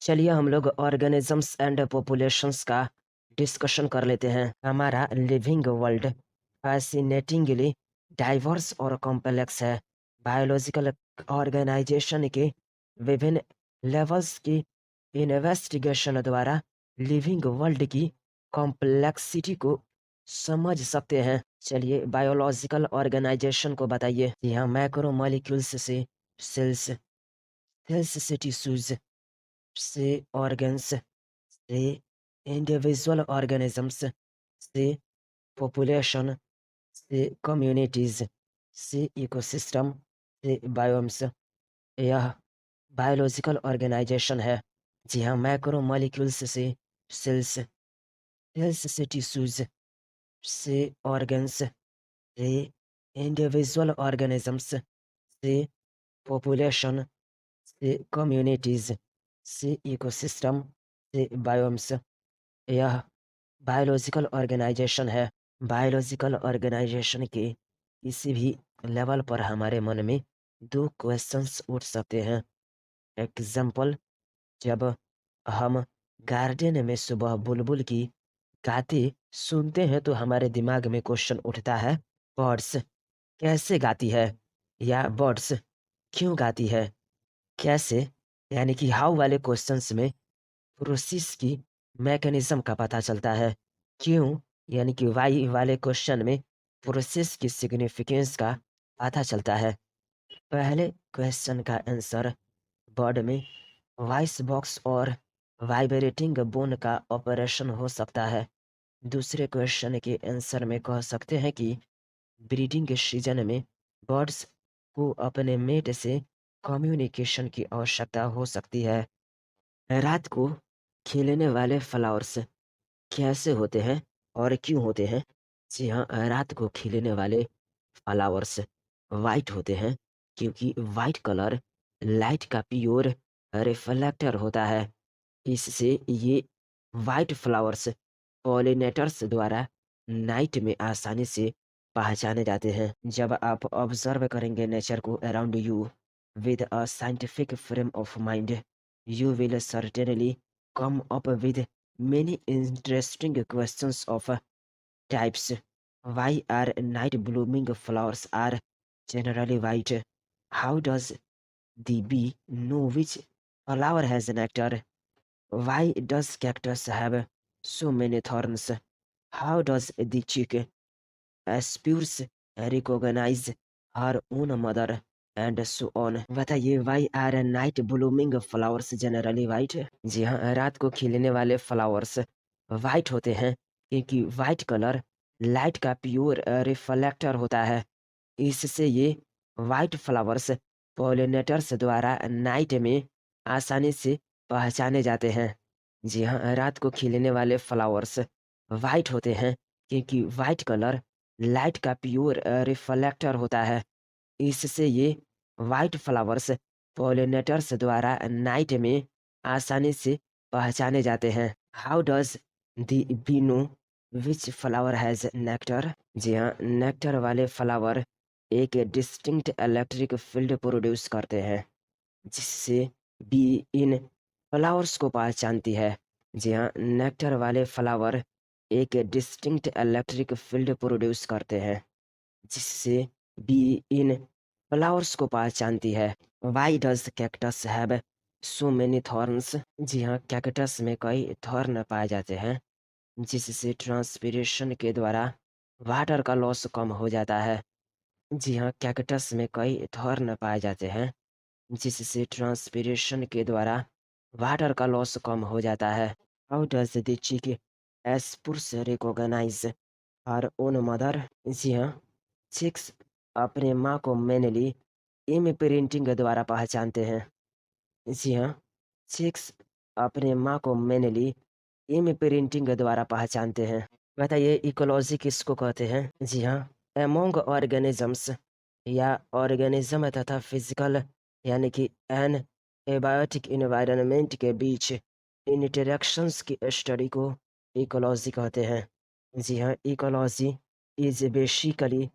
चलिए हम लोग ऑर्गेनिजम्स एंड पॉपुलेशंस का डिस्कशन कर लेते हैं। हमारा लिविंग वर्ल्ड फैसिनेटिंगली डाइवर्स और कॉम्प्लेक्स है। बायोलॉजिकल ऑर्गेनाइजेशन के विभिन्न लेवल्स की इन्वेस्टिगेशन द्वारा लिविंग वर्ल्ड की कॉम्प्लेक्सिटी को समझ सकते हैं। चलिए बायोलॉजिकल ऑर्गेनाइजेशन को बताइए। यहाँ मैक्रो मॉलिक्यूल्स से सेल्स, सेल्स से टिश्यूज से ऑर्गन्स से इंडिविजुअल ऑर्गेनिजम्स से पॉपुलेशन से कम्युनिटीज से इकोसिस्टम से बायोम्स, यह बायोलॉजिकल ऑर्गेनाइजेशन है। जी हाँ, मैक्रो मॉलिक्यूल्स से सेल्स, सेल्स से टिश्यूज से ऑर्गन्स से इंडिविजुअल ऑर्गेनिजम्स से पॉपुलेशन से कम्युनिटीज से इकोसिस्टम से बायोम्स, यह बायोलॉजिकल ऑर्गेनाइजेशन है। बायोलॉजिकल ऑर्गेनाइजेशन के किसी भी लेवल पर हमारे मन में दो क्वेश्चंस उठ सकते हैं। एग्जाम्पल, जब हम गार्डन में सुबह बुलबुल की गाती सुनते हैं तो हमारे दिमाग में क्वेश्चन उठता है, बर्ड्स कैसे गाती है, या बर्ड्स क्यों गाती है, कैसे, यानी कि हाउ वाले क्वेश्चंस में प्रोसेस की मैकेनिज्म का पता चलता है। क्यों, यानी कि वाई वाले क्वेश्चन में प्रोसेस की सिग्निफिकेंस का पता चलता है। पहले क्वेश्चन का आंसर बर्ड में वॉइस बॉक्स और वाइब्रेटिंग बोन का ऑपरेशन हो सकता है। दूसरे क्वेश्चन के आंसर में कह सकते हैं कि ब्रीडिंग के सीजन में बर्ड्स को अपने मेट से कम्युनिकेशन की आवश्यकता हो सकती है। रात को खिलने वाले फ्लावर्स कैसे होते हैं और क्यों होते हैं? जी हाँ, रात को खिलने वाले फ्लावर्स वाइट होते हैं क्योंकि वाइट कलर लाइट का प्योर रिफ्लेक्टर होता है। इससे ये वाइट फ्लावर्स पॉलिनेटर्स द्वारा नाइट में आसानी से पहचाने जाते हैं। जब आप ऑब्जर्व करेंगे नेचर को around you with a scientific frame of mind, you will certainly come up with many interesting questions of types. Why are night blooming flowers are generally white? How does the bee know which flower has nectar? Why does cactus have so many thorns? How does the chick Spears recognize her own mother and so on? बताइए, why are night blooming flowers generally white? जी हाँ, रात को खिलने वाले flowers white होते हैं क्योंकि white colour light का प्योर रिफ्लेक्टर होता है। इससे ये वाइट फ्लावर्स पॉलिनेटर्स द्वारा नाइट में आसानी से पहचाने जाते हैं। जी हाँ, रात को खिलने वाले फ्लावर्स वाइट होते हैं क्योंकि वाइट कलर लाइट का प्योर रिफ्लेक्टर होता है। इससे ये वाइट फ्लावर्स पॉलिनेटर्स द्वारा नाइट में आसानी से पहचाने जाते हैं। How does the bee know which flower has nectar? जी हाँ, नेक्टर वाले फ्लावर एक डिस्टिंक्ट इलेक्ट्रिक फील्ड प्रोड्यूस करते हैं जिससे बी इन फ्लावर्स को पहचानती है। जी हाँ, नेक्टर वाले फ्लावर एक डिस्टिंक्ट इलेक्ट्रिक फील्ड प्रोड्यूस करते हैं जिससे बी इन फ्लावर्स को पहचानती है। Why does cactus have so many thorns? जी हाँ, कैक्टस में कई थॉर्न पाए जाते हैं जिससे ट्रांसपिरेशन के द्वारा वाटर का लॉस कम हो जाता है। जी हाँ, कैक्टस में कई थॉर्न पाए जाते हैं जिससे ट्रांसपिरेशन के द्वारा वाटर का लॉस कम हो जाता है। हाउ डज द चिक एस्पुर्स रिकॉग्नाइज हर ओन मदर? जी हाँ, चिक्स अपने माँ को मैनली इम्प्रिंटिंग द्वारा पहचानते हैं। जी हाँ, चिक्स अपने माँ को मैनली इम्प्रिंटिंग द्वारा पहचानते हैं। बताइए, इकोलॉजी किसको कहते हैं? जी हाँ, एमोंग ऑर्गेनिजम्स या ऑर्गेनिज्म तथा फिजिकल यानी कि एन एबायोटिक इन्वायरमेंट के बीच इंटरेक्शंस की स्टडी को इकोलॉजी कहते हैं। जी हाँ, ecology is basically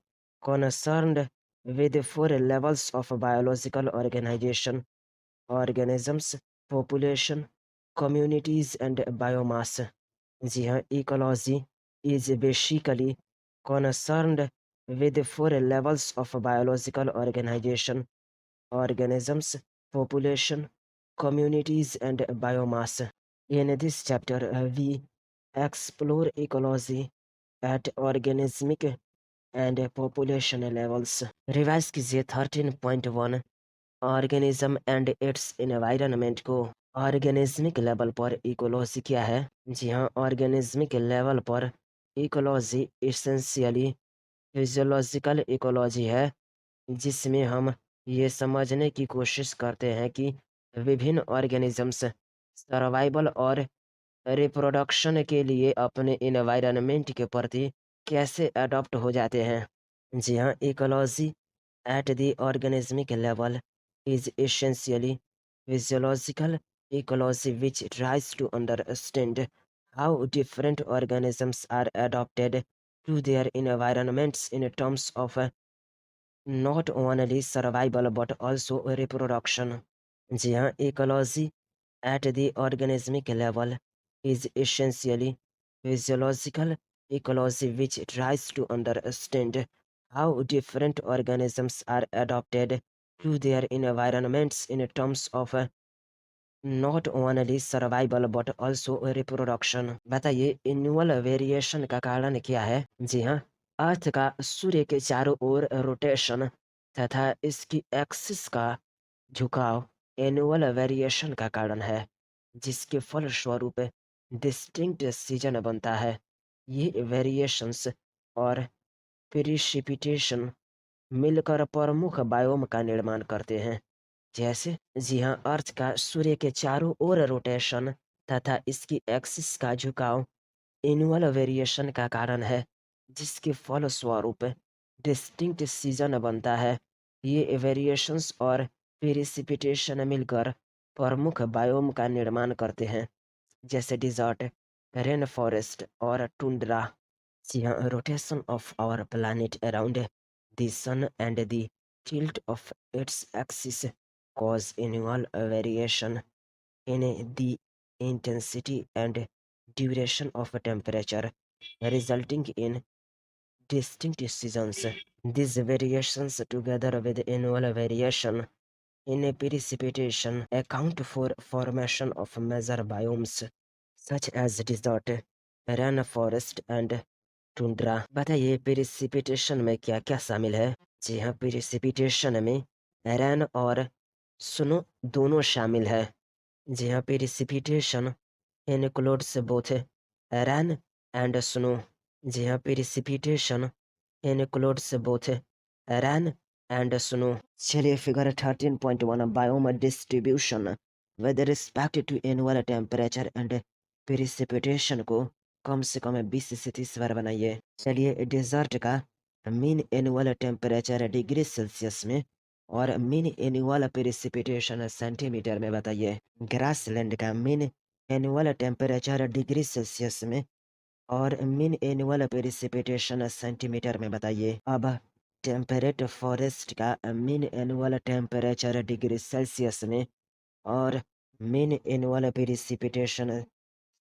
concerned with four levels of biological organization: organisms, population, communities and biomass. जी हाँ, ecology is basically concerned with four levels of biological organization: organisms, population, communities, and biomass. In this chapter, we explore ecology at organismic and population levels. Revise कीजिए 13.1 organism and it's environment को। Organismic level पर ecology क्या है? जी हाँ, organismic level पर ecology essentially physiological ecology है, जिसमें हम ये समझने की कोशिश करते हैं कि विभिन्न ऑर्गेनिजम्स सर्वाइवल और रिप्रोडक्शन के लिए अपने इन्वायरमेंट के प्रति कैसे अडॉप्ट हो जाते हैं। जी हाँ, ecology at the organismic level is essentially physiological ecology which tries to understand how different organisms are adapted to their environments in terms of not only survival but also reproduction. जी हाँ, ecology at the organismic level is essentially physiological ecology which tries to understand how different organisms are adapted to their environments in terms of not only survival but also reproduction. बताइए, annual variation का कारण क्या है? जी हाँ, earth का सूर्य के चारों ओर रोटेशन तथा इसकी एक्सिस का झुकाव एनुअल वेरिएशन का कारण है, जिसके फलस्वरूप डिस्टिंक्ट सीजन बनता है। ये वेरिएशंस और प्रिसिपिटेशन मिलकर प्रमुख बायोम का निर्माण करते हैं। जैसे जी हाँ, अर्थ का सूर्य के चारों ओर रोटेशन तथा इसकी एक्सिस का झुकाव एनुअल वेरिएशन का कारण है, जिसके फलस्वरूप डिस्टिंक्ट सीजन बनता है। ये वेरिएशंस और प्रिसिपिटेशन मिलकर प्रमुख बायोम का निर्माण करते हैं, जैसे डिजर्ट, रेन फॉरेस्ट और टुंड्रा। जी हाँ, rotation of our planet around the sun and the tilt of its axis cause annual variation in the intensity and duration of temperature, resulting in distinct seasons. These variations, together with annual variation in precipitation, account for formation of major biomes such as desert, rainforest, and tundra. बताइए, precipitation में क्या क्या शामिल है? जी हाँ, precipitation में रैन और स्नो दोनों शामिल है। जी हाँ, precipitation includes both rain and snow. जी हाँ, precipitation includes both rain and snow. चलिए, figure 13.1 biome distribution with respect to annual temperature and precipitation को कम से कम 20 से 30 बार बनाइए। चलिए, डेजर्ट का mean annual temperature degree Celsius में और मीन एनुअल प्रिसिपिटेशन सेंटीमीटर में बताइए। ग्रासलैंड का mean annual temperature degree Celsius में और मीन एनुअल प्रिसिपिटेशन सेंटीमीटर में बताइए। अब टेम्परेट फॉरेस्ट का mean annual temperature degree Celsius में और मीन एनुअल प्रिसिपिटेशन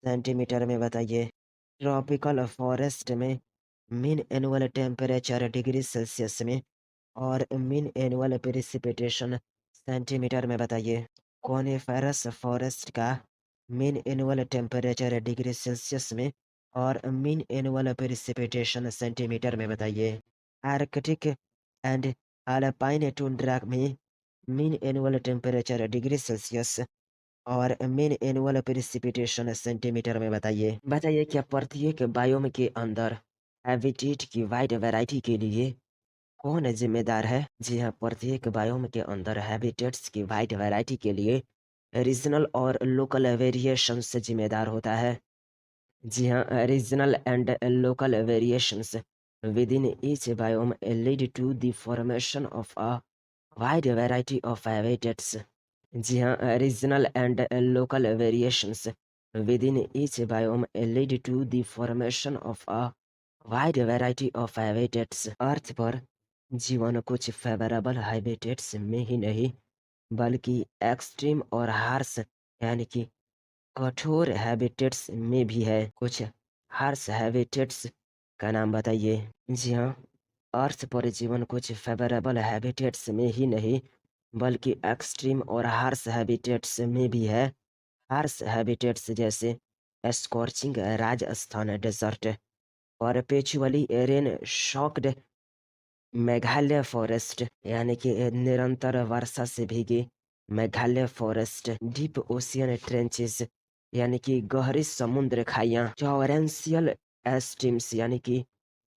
सेंटीमीटर में बताइए। ट्रॉपिकल फॉरेस्ट में mean annual temperature degree Celsius में और मीन एनुअल प्रिसिपिटेशन सेंटीमीटर में बताइए। कोनिफेरस फॉरेस्ट का mean annual temperature degree Celsius में और मीन एनुअल प्रिसिपिटेशन सेंटीमीटर में बताइए। आर्कटिक एंड अल्पाइन टुंड्रा में mean annual temperature degree Celsius और मीन एनुअल प्रिसिपिटेशन सेंटीमीटर में बताइए। बताइए, क्या प्रत्येक बायोम के अंदर हैबिटेट की वाइड वैरायटी के लिए कौन जिम्मेदार है? जी हाँ, प्रत्येक बायोम के अंदर हैबिटेट्स की वाइड वैरायटी के लिए रीजनल और लोकल वेरिएशंस जिम्मेदार होता है। जी हाँ, regional and local variations within each biome lead to the formation of a wide variety of habitats. जी हाँ, regional and local variations within each biome lead to the formation of a wide variety of habitats. अर्थ पर जीवन कुछ favourable habitats में ही नहीं, बल्कि extreme और harsh यानी कि कठोर हैबिटेट्स में भी है। कुछ हार्श हैबिटेट्स का नाम बताइए। जी हाँ, अर्थ पर जीवन कुछ फेवरेबल हैबिटेट्स में ही नहीं बल्कि एक्सट्रीम और हार्श हैबिटेट्स में भी है। हार्श हैबिटेट्स जैसे स्कॉर्चिंग राजस्थान डेजर्ट और पेचुअली रेन शॉक्ड मेघालय फॉरेस्ट यानी कि निरंतर वर्षा से भीगी Meghalaya forest, deep ocean trenches यानी कि गहरी समुद्र खाइयाँ, टॉरेंशियल स्ट्रीम्स यानी कि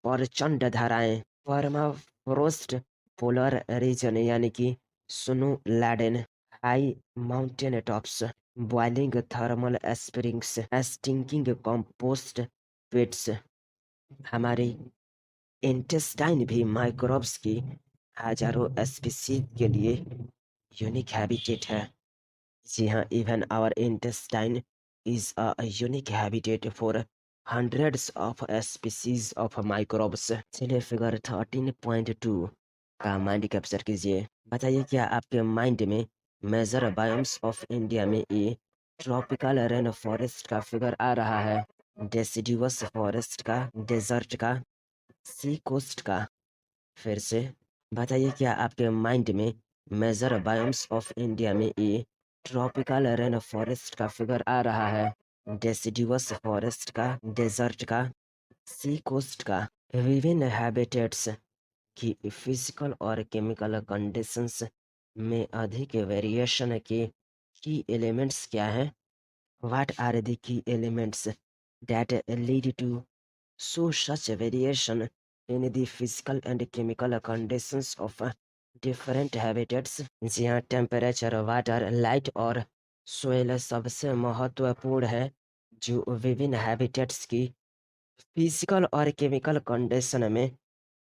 प्रचंड धाराएं, परमाफ्रोस्ट पोलर रीजन यानी कि snow laden, high mountain tops, boiling thermal springs, stinking compost pits. हमारी इंटेस्टाइन भी माइक्रोब्स की हजारों स्पीशीज के लिए यूनिक हैबिटेट है। जी हाँ, even our intestine is a unique habitat for hundreds of species of microbes। चलिए फिगर 13.2 का माइंड कैप्चर कीजिए। बताइए क्या आपके माइंड में मेजर बायोम्स ऑफ इंडिया में ये ट्रॉपिकल रेन फॉरेस्ट का फिगर आ रहा है, डेसिडुअस फॉरेस्ट का, डेजर्ट का, सी कोस्ट का? फिर से बताइए क्या आपके माइंड में मेजर बायोम्स ऑफ इंडिया में ये ट्रॉपिकल रेन फॉरेस्ट का फिगर आ रहा है, डेसिडुअस फॉरेस्ट का, डेजर्ट का, सी कोस्ट का? विभिन्न हैबिटेट्स की फिजिकल और केमिकल कंडीशंस में अधिक वेरिएशन के की एलिमेंट्स क्या हैं? What are the key elements that lead to so such variation in the physical and chemical conditions of different habitats? जी हाँ, टेम्परेचर, वाटर, लाइट और सोयल सबसे महत्वपूर्ण है जो विभिन्न हैबिटेट्स की फिजिकल और केमिकल कंडीशन में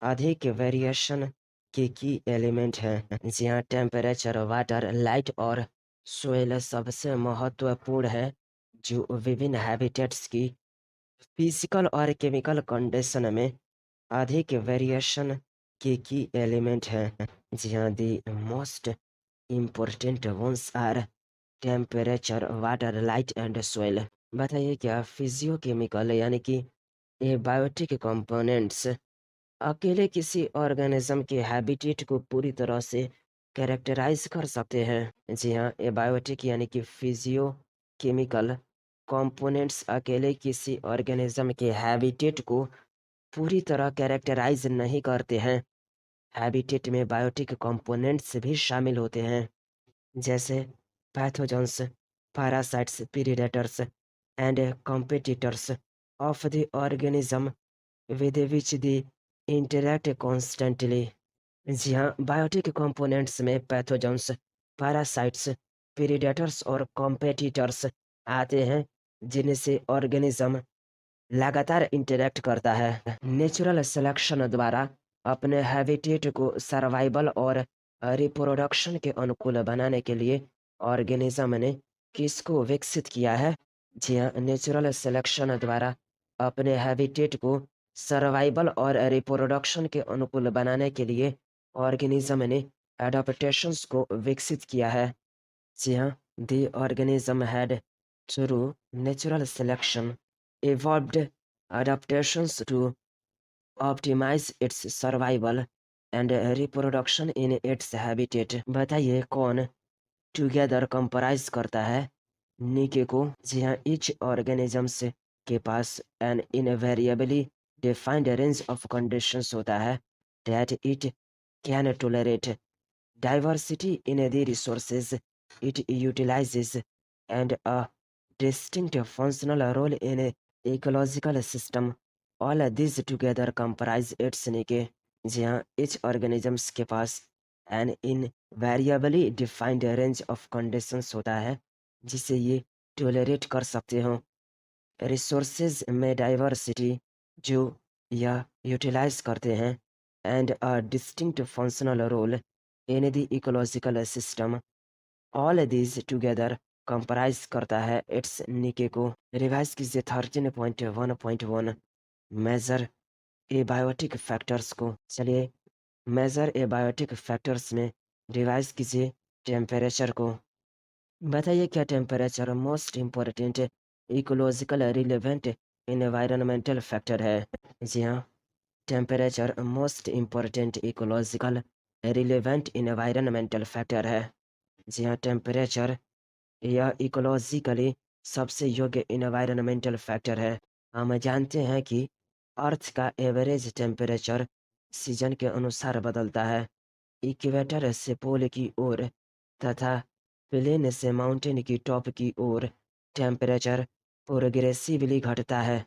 अधिक वेरिएशन के की एलिमेंट है। जी हाँ, टेम्परेचर, वाटर, लाइट और सोयल सबसे महत्वपूर्ण है जो विभिन्न हैबिटेट्स की फिजिकल और केमिकल कंडीशन में अधिक वेरिएशन के की एलिमेंट है। जी हाँ, the most important ones are temperature, water, light and soil. बताइए क्या फिजियोकेमिकल यानी कि एबायोटिक कंपोनेंट्स अकेले किसी ऑर्गेनिज्म के हैबिटेट को पूरी तरह से कैरेक्टराइज कर सकते हैं? जी हाँ, एबायोटिक यानी कि फिजियोकेमिकल कंपोनेंट्स अकेले किसी ऑर्गेनिज्म के हैबिटेट को पूरी तरह कैरेक्टराइज नहीं करते हैं। हैबिटेट में बायोटिक कंपोनेंट्स भी शामिल होते हैं जैसे pathogens, parasites, predators and competitors of the organism with which the interact constantly. जी हाँ, बायोटिक कंपोनेंट्स में पैथोजेंस, पैरासाइट्स, प्रीडेटर्स और कॉम्पिटिटर्स आते हैं जिनसे ऑर्गेनिज्म लगातार इंटरैक्ट करता है। नेचुरल सिलेक्शन द्वारा अपने हैबिटेट को सर्वाइवल और रिप्रोडक्शन के अनुकूल बनाने के लिए ऑर्गेनिज्म ने किसको विकसित किया है? जी हाँ, नेचुरल सिलेक्शन द्वारा अपने हैबिटेट को सर्वाइवल और रिप्रोडक्शन के अनुकूल बनाने के लिए ऑर्गेनिज्म ने एडाप्टेशंस को विकसित किया है। जी हाँ, the organism had through natural selection evolved adaptations to optimize its survival and reproduction in its habitat। बताइए कौन टुगेदर कंप्राइज करता है निके को? जी हाँ, each organisms के पास an invariably defined range of conditions होता है that it can tolerate, diversity in the resources it utilizes, and a distinct functional role in a ecological system. All these together comprise its निके। जी हाँ, each organisms के पास an invariably defined range of conditions होता है जिसे ये tolerate कर सकते हो। रिसोर्सेज में डाइवर्सिटी जो यह यूटिलाइज करते हैं and a distinct functional role in the ecological system. All these together comprise करता है इट्स निके को। रिवाइज कीजिए 13.1.1 मेजर एबायोटिक फैक्टर्स को। चलिए मेजर एबायोटिक फैक्टर्स में रिवाइज कीजिए टेम्परेचर को, बताइए क्या temperature most important ecological relevant environmental factor है? जी हाँ, temperature most important ecological relevant environmental factor है। जी हाँ, टेम्परेचर यह इकोलॉजिकली सबसे योग्य इन्वायरमेंटल फैक्टर है। हम जानते हैं कि अर्थ का एवरेज टेम्परेचर सीजन के अनुसार बदलता है। इक्वेटर से पोल की ओर तथा प्लेन से माउंटेन की टॉप की ओर टेम्परेचर प्रोग्रेसिवली घटता है।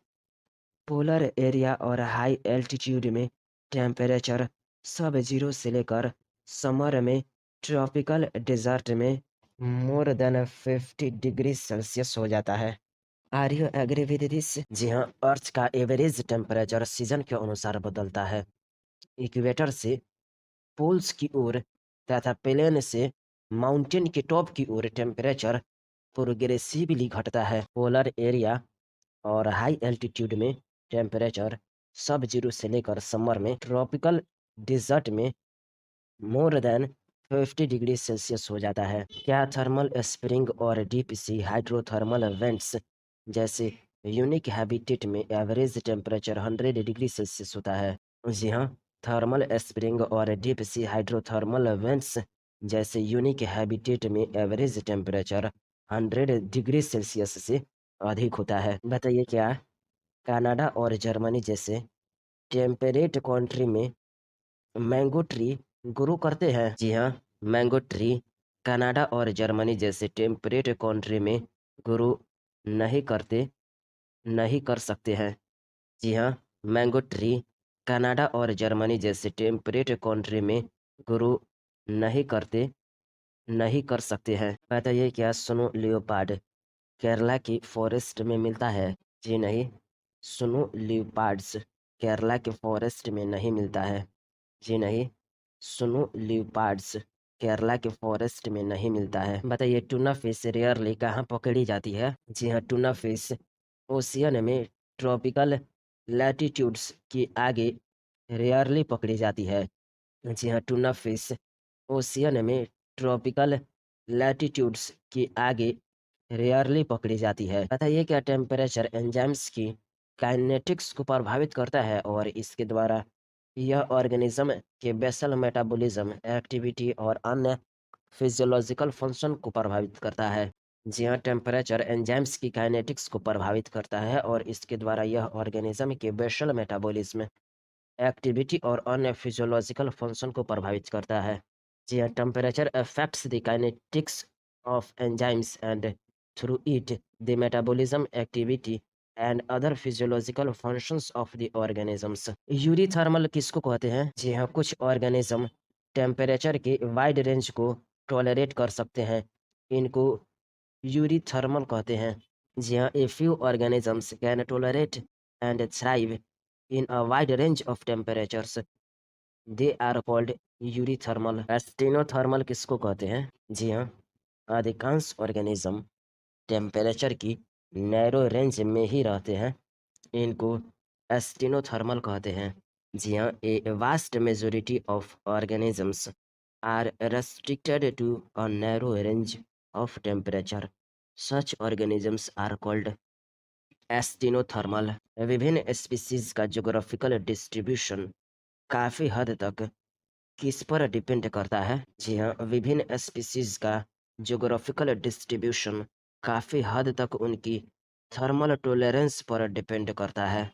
पोलर एरिया और हाई एल्टीट्यूड में टेम्परेचर सब जीरो से लेकर समर में ट्रॉपिकल डेजर्ट में मोर देन 50 डिग्री सेल्सियस हो जाता है। Are you agree with this? जी हाँ, अर्थ का एवरेज टेम्परेचर सीजन के अनुसार बदलता है। इक्वेटर से पोल्स की ओर तथा प्लेन से माउंटेन के टॉप की ओर टेम्परेचर प्रोग्रेसिवली घटता है। पोलर एरिया और हाई एल्टीट्यूड में टेम्परेचर सब जीरो से लेकर समर में ट्रॉपिकल डिजर्ट में मोर देन 50 डिग्री सेल्सियस हो जाता है। क्या थर्मल स्प्रिंग और डीप सी हाइड्रोथर्मल वेंट्स जैसे यूनिक हैबिटेट में एवरेज टेम्परेचर 100 डिग्री सेल्सियस होता है? जी हाँ, थर्मल स्प्रिंग और डीप सी हाइड्रोथर्मल वेंट्स जैसे यूनिक हैबिटेट में एवरेज टेम्परेचर 100 डिग्री सेल्सियस से अधिक होता है। बताइए क्या कनाडा और जर्मनी जैसे टेम्परेट कंट्री में मैंगो ट्री ग्रो करते हैं? जी हाँ, मैंगो ट्री कनाडा और जर्मनी जैसे टेम्परेट कंट्री में ग्रो नहीं करते नहीं कर सकते हैं। जी हाँ, मैंगो ट्री कनाडा और जर्मनी जैसे टेम्परेट कंट्री में ग्रो नहीं करते नहीं कर सकते हैं। बताइए क्या स्नो लियोपार्ड केरला की फॉरेस्ट में मिलता है? जी नहीं, स्नो लियोपार्ड्स केरला के फॉरेस्ट में नहीं मिलता है। जी नहीं, स्नो लियोपार्ड्स केरला के फॉरेस्ट में नहीं मिलता है। बताइए टूना फिश रेयरली कहाँ पकड़ी जाती है? जी हाँ, टूना फिश ओशियन में ट्रॉपिकल लैटिट्यूड्स की आगे रेयरली पकड़ी जाती है। जी हाँ, टूना फिश ओशियन में ट्रॉपिकल लैटिट्यूड्स की आगे रेयरली पकड़ी जाती है। बताइए क्या टेम्परेचर एंजाइम्स की काइनेटिक्स को प्रभावित करता है और इसके द्वारा यह ऑर्गेनिज्म के बेसल मेटाबॉलिज्म एक्टिविटी और अन्य फिजियोलॉजिकल फंक्शन को प्रभावित करता है? जी हाँ, टेम्परेचर एंजाइम्स की काइनेटिक्स को प्रभावित करता है और इसके द्वारा यह ऑर्गेनिज्म के बेसल मेटाबॉलिज्म एक्टिविटी और अन्य फिजियोलॉजिकल फंक्शन को प्रभावित करता है। जी हाँ, temperature affects the kinetics of enzymes and through it the metabolism activity and other physiological functions of the organisms. Eurythermal किसको कहते हैं? जी हाँ, कुछ ऑर्गेनिज्म टेम्परेचर के वाइड रेंज को टॉलरेट कर सकते हैं, इनको यूरीथर्मल कहते हैं। जी हाँ, a few organisms can tolerate and thrive in a wide range of temperatures. They are called eurythermal. Stenothermal किसको कहते हैं? जी हाँ, अधिकांश ऑर्गेनिज्म टेम्परेचर की नैरो रेंज में ही रहते हैं, इनको एस्टेनोथर्मल कहते हैं। जी हाँ, a vast majority of organisms are restricted to a narrow range of temperature. Such organisms are called एस्टिनोथर्मल। विभिन्न स्पीसीज का ज्योग्राफिकल डिस्ट्रीब्यूशन काफ़ी हद तक किस पर डिपेंड करता है? जी हाँ, विभिन्न स्पीसीज का ज्योग्राफिकल डिस्ट्रीब्यूशन काफ़ी हद तक उनकी थर्मल टॉलरेंस पर डिपेंड करता है।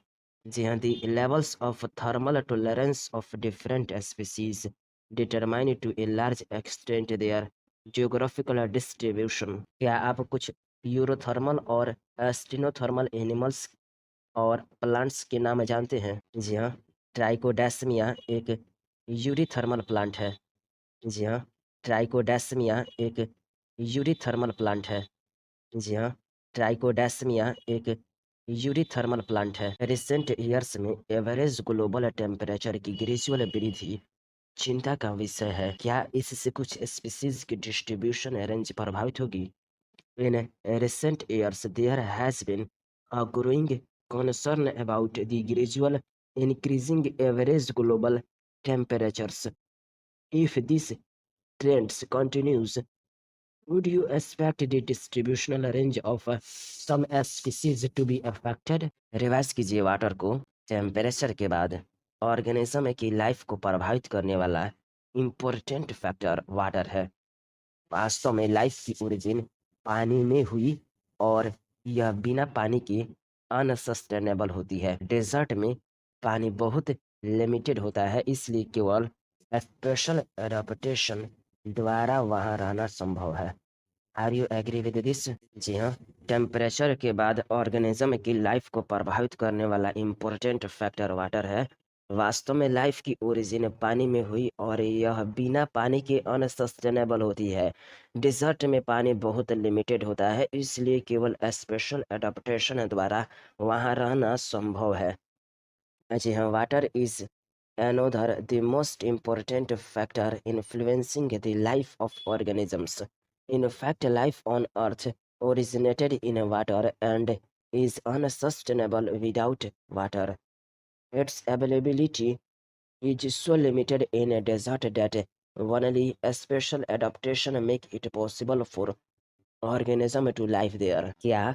जी हाँ, the levels of thermal tolerance of different species determine to a large extent their geographical distribution. क्या आप कुछ यूरोथर्मल और एस्टिनोथर्मल एनिमल्स और प्लांट्स के नाम जानते हैं? जी हाँ, ट्राइकोडेस्मिया एक यूरीथर्मल प्लांट है। जी हाँ, ट्राइकोडेस्मिया एक यूरीथर्मल प्लांट है। जी हाँ, ट्राइकोडेस्मिया एक यूरीथर्मल प्लांट है। रिसेंट ईयर्स में एवरेज ग्लोबल टेम्परेचर की ग्रेजुअल वृद्धि चिंता का विषय है। क्या इससे कुछ स्पीसीज की डिस्ट्रीब्यूशन रेंज प्रभावित होगी? In recent years, there has been a growing concern about the gradual increasing average global temperatures. If this trend continues, Would you expect the distributional range of some species to be affected? Revise कीजिए water को temperature के बाद organism की life को प्रभावित करने वाला important factor water है। वास्तव में लाइफ की ओरिजिन पानी में हुई और यह बिना पानी के अनसस्टेनेबल होती है। डेजर्ट में पानी बहुत लिमिटेड होता है, इसलिए केवल स्पेशल एडाप्टेशन द्वारा वहाँ रहना संभव है। Are you agree with this? जी हाँ। टेम्परेचर के बाद ऑर्गेनिज्म की लाइफ को प्रभावित करने वाला इम्पोर्टेंट फैक्टर वाटर है। वास्तव में लाइफ की ओरिजिन पानी में हुई और यह बिना पानी के अनसस्टेनेबल होती है। डिजर्ट में पानी बहुत लिमिटेड होता है, इसलिए केवल स्पेशल एडाप्टेशन द्वारा वहाँ रहना संभव है। जी हाँ, water is another the most important factor influencing the life of organisms. In fact, life on Earth originated in water and is unsustainable without water. Its availability is so limited in a desert that only a special adaptation make it possible for organism to live there. क्या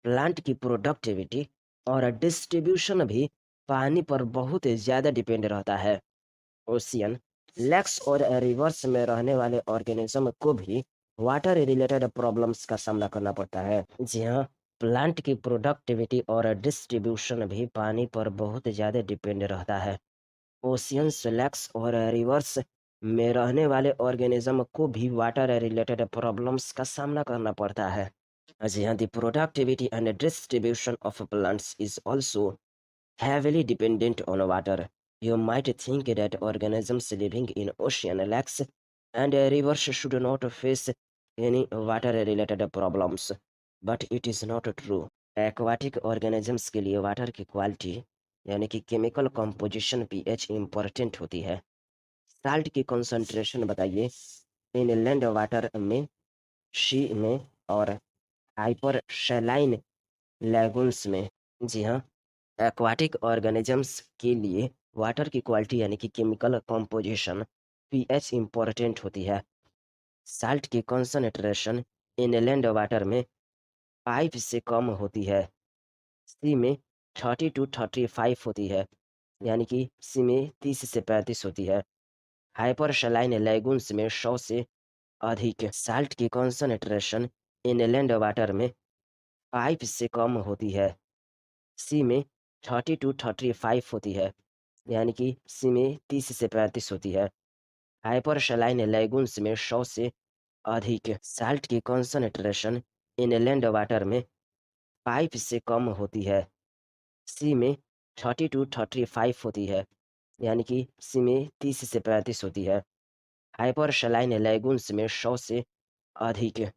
plant की productivity और distribution भी पानी पर बहुत ज़्यादा depend रहता है? ओशियन, लेक्स और रिवर्स में रहने वाले ऑर्गेनिज्म को भी वाटर रिलेटेड प्रॉब्लम्स का सामना करना पड़ता है। जी हाँ, प्लांट की प्रोडक्टिविटी और डिस्ट्रीब्यूशन भी पानी पर बहुत ज़्यादा डिपेंड रहता है। ओशियंस, लेक्स और रिवर्स में रहने वाले ऑर्गेनिज्म को भी वाटर रिलेटेड प्रॉब्लम्स का सामना करना पड़ता है। जी हाँ, the productivity and distribution of plants is also heavily dependent on water. You might think that organisms living in ocean, lakes, and rivers should not face any water-related problems, but it is not true. Aquatic organisms के लिए water की quality यानी कि chemical composition pH important होती है। Salt की concentration बताइए inland water में, सी में और हाइपर सैलाइन लैगून्स में। जी हाँ, एक्वाटिक ऑर्गेनिजम्स के लिए वाटर की क्वालिटी यानी कि केमिकल कंपोजिशन पीएच इम्पोर्टेंट होती है। साल्ट की कंसंट्रेशन इनलैंड वाटर में 5 से कम होती है, सी में 30 to 35 होती है, यानी कि सी में 30 से 35 होती है। हाइपरसलाइन लैगून्स में 100 से अधिक। साल्ट की कंसंट्रेशन इनलैंड वाटर में 5 से कम होती है, सी में 30 to 35 होती है, यानी कि सी में 30 से 35 होती है। हाइपरसलाइन लैगून्स में 100 से अधिक। साल्ट की कंसंट्रेशन इनलैंड वाटर में 5 से कम होती है, सी में 30 to 35 होती है, यानी कि सी में 30 से 35 होती है। हाइपरसलाइन लैगून्स में 100 से अधिक।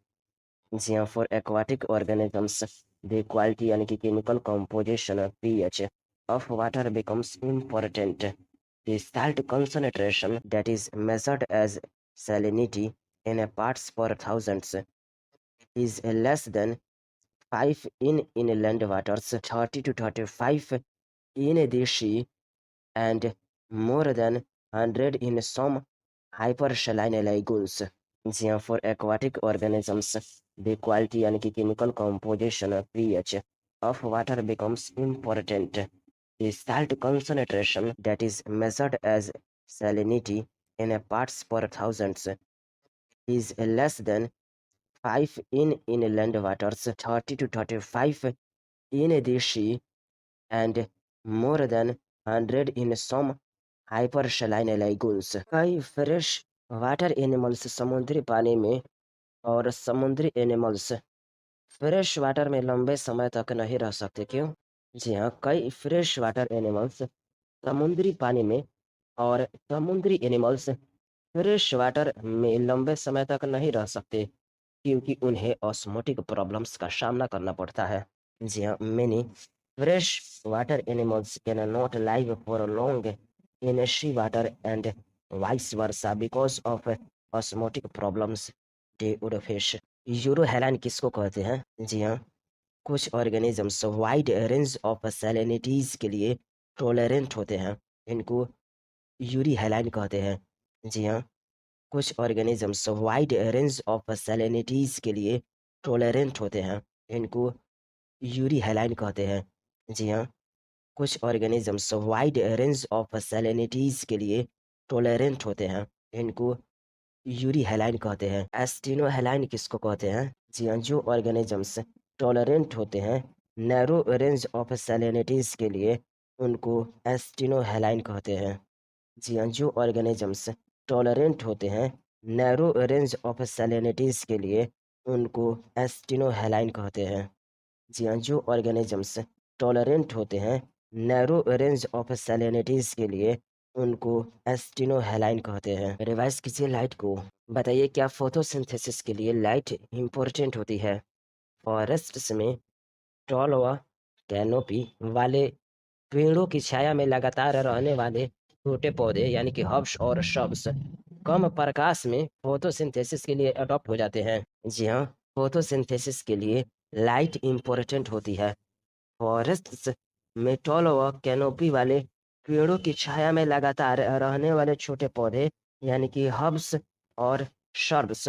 जी हाँ, for aquatic organisms the quality यानी कि chemical composition pH of water becomes important. The salt concentration that is measured as salinity in a parts per thousands is less than 5 in inland waters, 30 to 35 in the sea, and more than 100 in some hypersaline lagoons. जी हाँ, for aquatic organisms, the quality यानी कि chemical composition pH of water becomes important. The salt concentration that is measured as salinity in a parts per thousands is less than 5 in inland waters, 30 to 35 in the sea, and more than 100 in some hypersaline lagoons. कई fresh water animals समुद्री पानी में और समुद्री animals fresh water में लंबे समय तक नहीं रह सकते। क्यों? जी हाँ, कई फ्रेश वाटर एनिमल्स समुद्री पानी में और समुद्री एनिमल्स फ्रेश वाटर में लंबे समय तक नहीं रह सकते क्योंकि उन्हें ऑस्मोटिक प्रॉब्लम्स का सामना करना पड़ता है। जी हाँ, many fresh water animals can not live for long in sea water and vice versa because of osmotic problems they would face. Euryhaline किसको कहते हैं? जी हाँ, कुछ organisms wide range of salinities के लिए टॉलरेंट होते हैं, इनको यूरी हेलाइन कहते हैं। जी हाँ, कुछ organisms wide range of salinities के लिए टॉलरेंट होते हैं, इनको यूरी हैलाइन कहते हैं। जी हाँ, कुछ organisms wide range of salinities के लिए टॉलरेंट होते हैं, इनको यूरी हैलाइन कहते हैं। एस्टिनो हैलाइन किसको कहते हैं? जी हाँ, जो ऑर्गेनिजम्स टॉलरेंट होते हैं नैरो रेंज ऑफ सैलिनिटीज के लिए, उनको एस्टिनो हैलाइन कहते हैं। जी हाँ, जो ऑर्गेनिजम्स टॉलरेंट होते हैं नैरो रेंज ऑफ सैलिनिटीज के लिए, उनको एस्टिनो हैलाइन कहते हैं। जी हाँ, जो ऑर्गेनिजम्स टॉलरेंट होते हैं नैरो रेंज ऑफ सैलिनिटीज के लिए, उनको एस्टिनो हैलाइन कहते हैं। रिवाइज कीजिए लाइट को। बताइए क्या फोटोसिंथेसिस के लिए लाइट इम्पोर्टेंट होती है? फॉरेस्ट्स में टॉल व कैनोपी वाले पेड़ों की छाया में लगातार रहने वाले छोटे पौधे यानी कि हर्ब्स और श्रब्स कम प्रकाश में फोटोसिंथेसिस के लिए अडॉप्ट हो जाते हैं। जी हाँ, फोटोसिंथेसिस के लिए लाइट इम्पोर्टेंट होती है। फॉरेस्ट्स में टॉल व कैनोपी वाले पेड़ों की छाया में लगातार रहने वाले छोटे पौधे यानी कि हर्ब्स और श्रब्स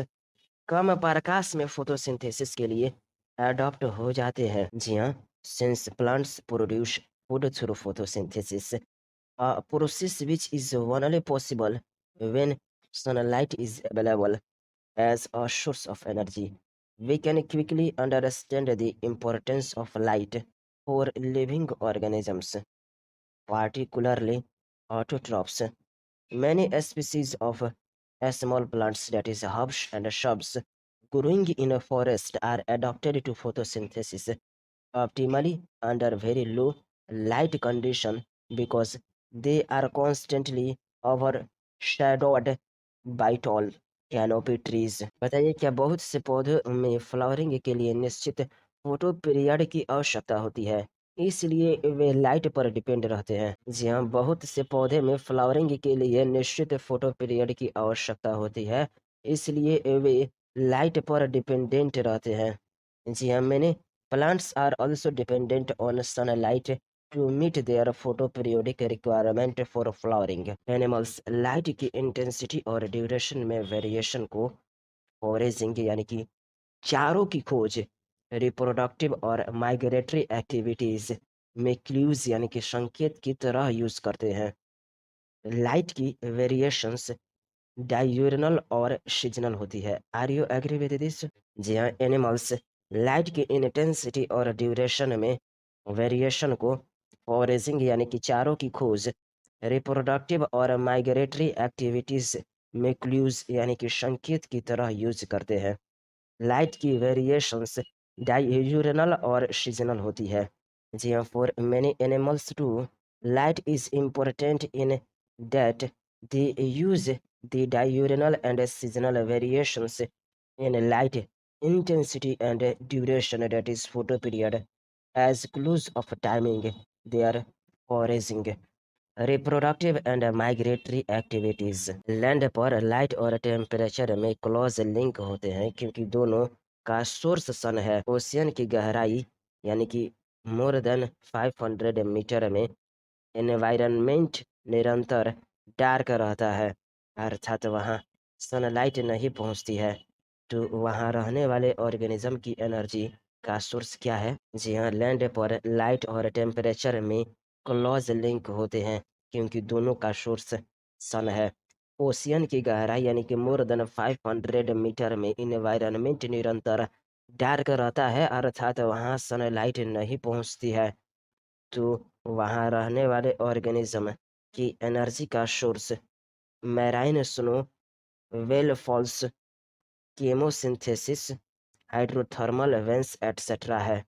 कम प्रकाश में फोटोसिंथेसिस के लिए अडॉप्ट हो जाते हैं। जी हाँ, since plants produce food through photosynthesis, a process which is only possible when sunlight is available as a source of energy. We can quickly understand the importance of light for living organisms, particularly autotrophs. Many species of small plants, that is herbs and shrubs, growing in a forest are adapted to photosynthesis optimally under very low light condition because they are constantly overshadowed by tall canopy trees। बताइए क्या बहुत से पौधों में flowering के लिए निश्चित photo period की आवश्यकता होती है, इसलिए वे लाइट पर डिपेंड रहते हैं? जी हाँ, बहुत से पौधे में फ्लावरिंग के लिए निश्चित फोटो पीरियड की आवश्यकता होती है, इसलिए वे लाइट पर डिपेंडेंट रहते हैं। जी हाँ, मैंने plants are also dependent on sunlight to meet their photoperiodic requirement for flowering. Animals light की इंटेंसिटी और ड्यूरेशन में वेरिएशन को फोरेजिंग यानी कि चारों की खोज, रिप्रोडक्टिव और माइग्रेटरी एक्टिविटीज में क्लूज यानी कि संकेत की तरह यूज करते हैं। लाइट की वेरिएशंस डायूरनल और सीजनल होती है। Are you agree with this? जी हाँ, एनिमल्स लाइट की इंटेंसिटी और ड्यूरेशन में वेरिएशन को फॉरेजिंग यानी कि चारों की खोज, रिप्रोडक्टिव और माइग्रेटरी एक्टिविटीज में क्लूज यानी कि संकेत की तरह यूज करते हैं। लाइट की वेरिएशंस डायूरनल और सीजनल होती है। जी हाँ, for many animals too light is important in that they use the diurnal and seasonal variations in light intensity and duration, that is photoperiod, as clues of timing their foraging, reproductive and migratory activities। Land पर light और temperature में close link होते हैं क्योंकि दोनों का source सन है। Ocean की गहराई यानी कि मोर देन 500 मीटर में एनवायरनमेंट निरंतर डार्क रहता है, अर्थात वहाँ सनलाइट नहीं पहुँचती है, तो वहाँ रहने वाले ऑर्गेनिज्म की एनर्जी का सोर्स क्या है? जी हाँ, लैंड पर लाइट और टेम्परेचर में क्लोज लिंक होते हैं क्योंकि दोनों का सोर्स सन है। ओशियन की गहराई यानी कि मोर देन 500 मीटर में इन्वायरमेंट निरंतर डार्क रहता है, अर्थात वहाँ सनलाइट नहीं पहुँचती है, तो वहाँ रहने वाले ऑर्गेनिज्म की एनर्जी का source marine snow, whale falls, chemosynthesis, hydrothermal vents etcetera है।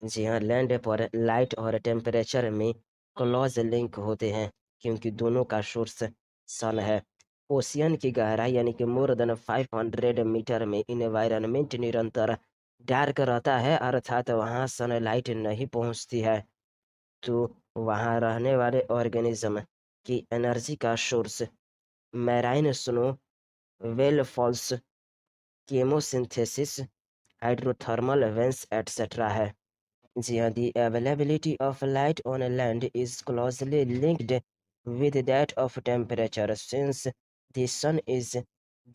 जी हाँ, लैंड पर लाइट और टेम्परेचर में क्लोज लिंक होते हैं क्योंकि दोनों का सोर्स सन है। ओशियन की गहराई यानी कि मोर देन 500 मीटर में इन्वायरमेंट निरंतर डार्क रहता है, अर्थात वहाँ सनलाइट नहीं पहुँचती है, तो वहाँ रहने वाले ऑर्गेनिज्म की एनर्जी का source marine snow, whale falls, chemosynthesis, hydrothermal vents etcetera है। जी हाँ, the availability of light on land is closely linked with that of temperature since the sun is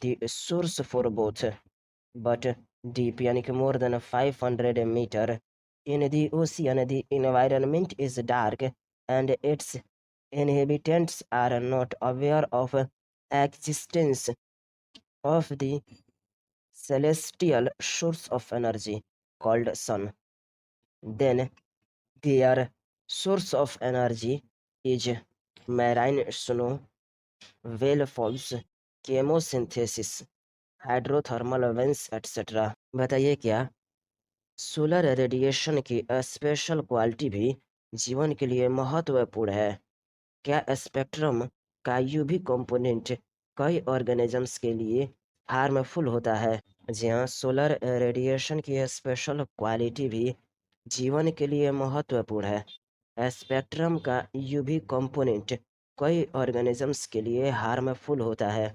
the source for both, but deep यानी कि more than 500 meter in the ocean, the environment is dark and its inhabitants are not aware of existence of the celestial source of energy called sun. Then their source of energy is marine snow, whale falls, chemosynthesis, hydrothermal vents etc. बताइए क्या solar radiation की special quality भी जीवन के लिए महत्वपूर्ण है? क्या स्पेक्ट्रम का यूवी कंपोनेंट कई ऑर्गेनिजम्स के लिए हार्मफुल होता है? जी हाँ, सोलर रेडिएशन की स्पेशल क्वालिटी भी जीवन के लिए महत्वपूर्ण है। स्पेक्ट्रम का यूवी कंपोनेंट कई ऑर्गेनिजम्स के लिए हार्मफुल होता है।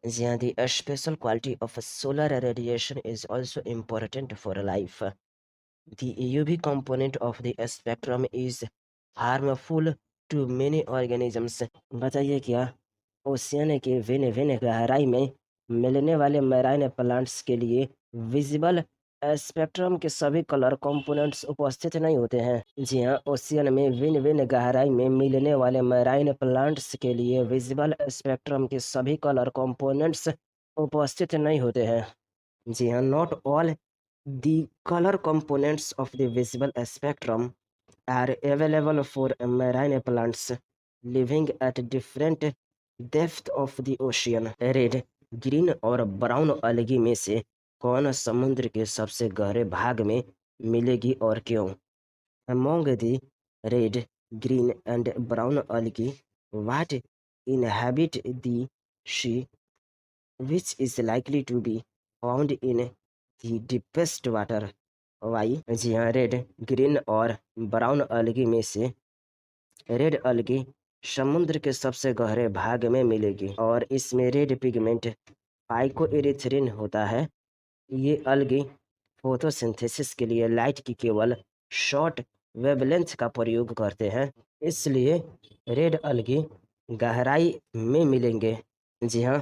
जी हाँ, the special quality of solar radiation is also important for life. The UV component of the spectrum is harmful to many organisms. बताइए क्या ओशियन के भिन्न भिन्न गहराई में मिलने वाले मैराइन प्लांट्स के लिए विजिबल स्पेक्ट्रम के सभी कलर कंपोनेंट्स उपस्थित नहीं होते हैं? जी हाँ, ओशियन में भिन्न भिन्न गहराई में मिलने वाले मैराइन प्लांट्स के लिए विजिबल स्पेक्ट्रम के सभी कलर कंपोनेंट्स उपस्थित नहीं होते हैं। जी हाँ, not all the colour components of the visible spectrum are available for marine plants living at different depth of the ocean. Red, green और ब्राउन अलगी में से कौन समुद्र के सबसे गहरे भाग में मिलेगी और क्यों? Among the red, green and brown algae, what inhabit the sea, which is likely to be found in the deepest water? Why? जी हाँ, रेड, ग्रीन और ब्राउन अलगी में से रेड अलगी समुद्र के सबसे गहरे भाग में मिलेगी और इसमें रेड पिगमेंट फाइकोएरिथ्रिन होता है। ये अलगी फोटोसिंथेसिस के लिए लाइट की केवल शॉर्ट वेवलेंथ का प्रयोग करते हैं, इसलिए रेड अलगी गहराई में मिलेंगे। जी हाँ,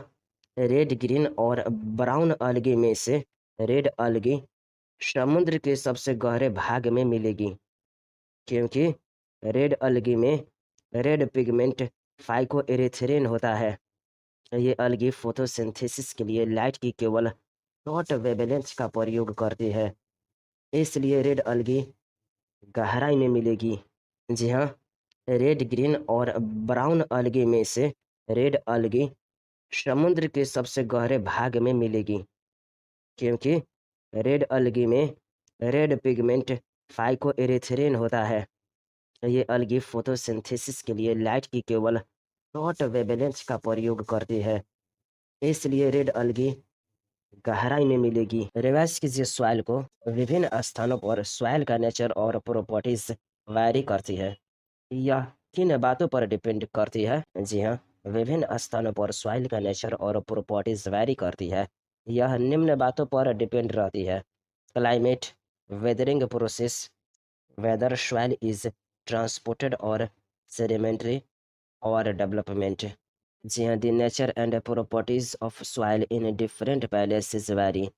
रेड, ग्रीन और ब्राउन अलगी में से रेड अलगी समुद्र के सबसे गहरे भाग में मिलेगी क्योंकि रेड अलगी में रेड पिगमेंट फाइकोएरिथ्रिन होता है। ये अलगी फोटोसिंथेसिस के लिए लाइट की केवल शॉर्ट वेवलेंथ का प्रयोग करती है, इसलिए रेड अलगी गहराई में मिलेगी। जी हाँ, रेड, ग्रीन और ब्राउन अलगी में से रेड अलगी समुद्र के सबसे गहरे भाग में मिलेगी क्योंकि रेड अलगी में रेड पिगमेंट फाइकोएरिथ्रिन होता है। ये अलगी फोटोसिंथेसिस के लिए लाइट की केवल शॉर्ट वेवलेंथ का प्रयोग करती है, इसलिए रेड अलगी गहराई में मिलेगी। रिवाइज कीजिए सॉइल को। विभिन्न स्थानों पर सॉइल का नेचर और प्रॉपर्टीज वैरी करती है। यह किन बातों पर डिपेंड करती है? जी हाँ, विभिन्न स्थानों पर सॉइल का नेचर और प्रॉपर्टीज वैरी करती है। यह निम्न बातों पर डिपेंड रहती है: climate, weathering process, whether soil is transported or sedimentary or development. जी हाँ, the nature and properties of soil in different places vary.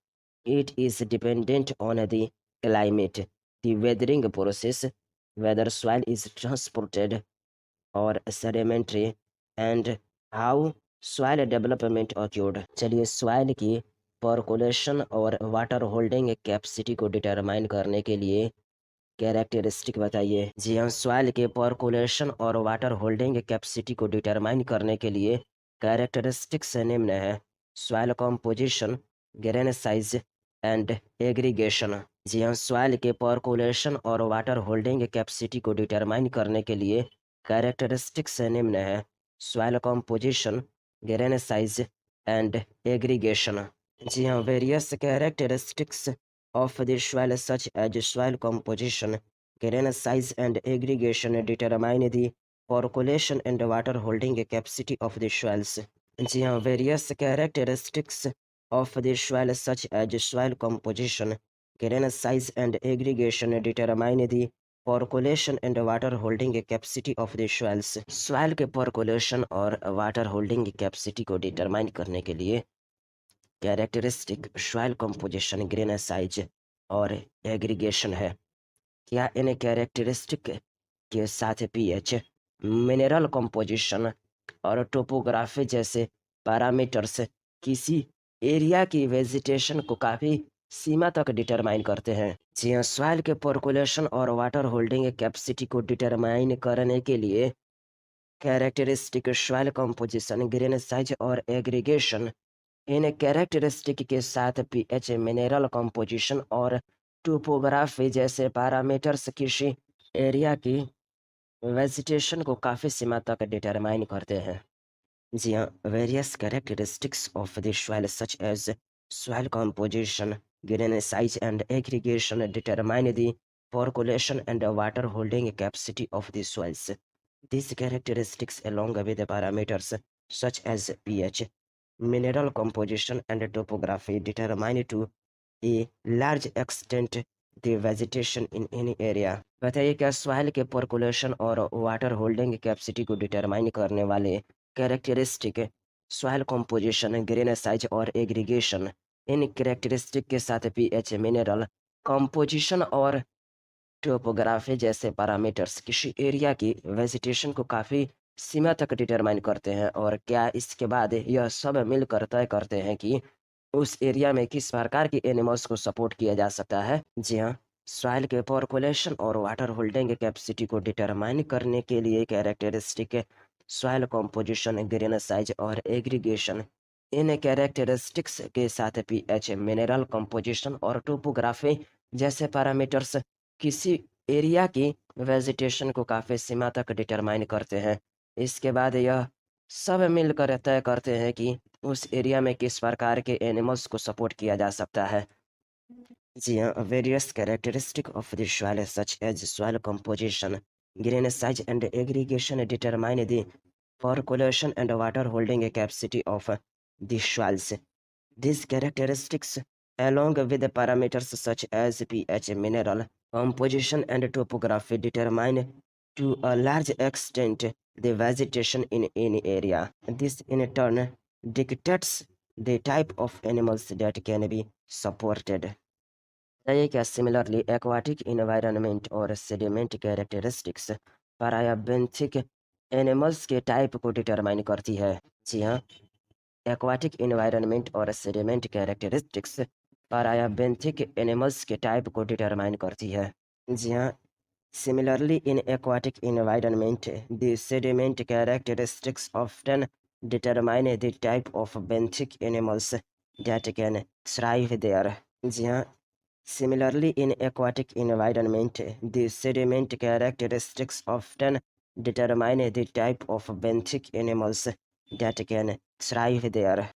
It is dependent on the climate, the weathering process, whether soil is transported or sedimentary, and how soil development occurred. चलिए soil की percolation और water holding capacity को determine करने के लिए characteristic बताइए। जी हाँ, soil के पर्कोलेशन और वाटर होल्डिंग कैपेसिटी को डिटरमाइन करने के लिए कैरेक्टरिस्टिक्स निम्न है: soil composition, grain size and aggregation. जी हाँ, सॉइल के पर्कोलेशन और वाटर होल्डिंग कैपेसिटी को डिटरमाइन करने के लिए कैरेक्टरिस्टिक्स निम्न है: soil composition, grain size and aggregation. जी हाँ, various characteristics of the soil such as soil composition, grain size and aggregation determine the percolation and water holding capacity of the soils. जी हाँ, various characteristics of the soil such as soil composition, grain size and aggregation determine the percolation and water holding capacity of the soils. soil के percolation और water holding capacity को determine करने के लिए characteristic soil composition, grain size और aggregation है। क्या इन characteristic के साथ पीएच, मिनरल कंपोजिशन और टोपोग्राफी जैसे पैरामीटर्स किसी एरिया की वेजिटेशन को काफ़ी सीमा तक डिटरमाइन करते हैं? जी हाँ, सॉइल के पर्कुलेशन और वाटर होल्डिंग कैपेसिटी को डिटरमाइन करने के लिए characteristic soil composition, grain size और एग्रीगेशन, इन कैरेक्टरिस्टिक के साथ पीएच, मिनरल कंपोजिशन और टोपोग्राफी जैसे पैरामीटर्स किसी एरिया की वेजिटेशन को काफ़ी सीमा तक डिटरमाइन करते हैं। जी हाँ, various characteristics of the soil such as soil composition, grain size and aggregation determine the percolation and water holding capacity of the soils. These characteristics along with the parameters such as pH, mineral composition and topography determine to a large extent the vegetation in any area. बताइए, क्या soil के percolation और water holding capacity को determine करने वाले characteristic soil composition, grain size और aggregation, इन characteristic के साथ पीएच, मिनरल कंपोजिशन और टोपोग्राफी जैसे पैरामीटर्स किसी एरिया की वेजिटेशन को काफ़ी सीमा तक डिटरमाइन करते हैं? और क्या इसके बाद यह सब मिलकर तय करते हैं कि उस एरिया में किस प्रकार के एनिमल्स को सपोर्ट किया जा सकता है? जी हाँ, सॉइल के पर्कुलेशन और वाटर होल्डिंग कैपेसिटी को डिटरमाइन करने के लिए characteristic soil composition, grain size और एग्रीगेशन, इन कैरेक्टरिस्टिक्स के साथ पीएच, मिनरल कंपोजिशन और टोपोग्राफी जैसे पैरामीटर्स किसी एरिया की वेजिटेशन को काफ़ी सीमा तक डिटरमाइन करते हैं। इसके बाद यह सब मिलकर तय करते हैं कि उस एरिया में किस प्रकार के एनिमल्स को सपोर्ट किया जा सकता है। जी हाँ, various characteristic of the soil such as soil composition, grain size and aggregation determine the percolation and water holding capacity of the soils. These characteristics, along with the parameters such as pH, mineral composition, and topography, determine to a large extent the vegetation in any area. This, in turn, dictates the type of animals that can be supported. बताइए, क्या similarly aquatic environment और sediment characteristics पैराबैंथिक animals के type को determine करती है? जी हाँ, aquatic environment और सेडिमेंट कैरेक्टरिस्टिक्स पैराबैंथिक एनिमल्स के टाइप को डिटरमाइन करती है। जी हाँ, similarly in aquatic environment the sediment characteristics often determine the type of benthic animals that can thrive there. जी हाँ, similarly in aquatic environment the sediment characteristics often determine the type of benthic animals that can thrive there.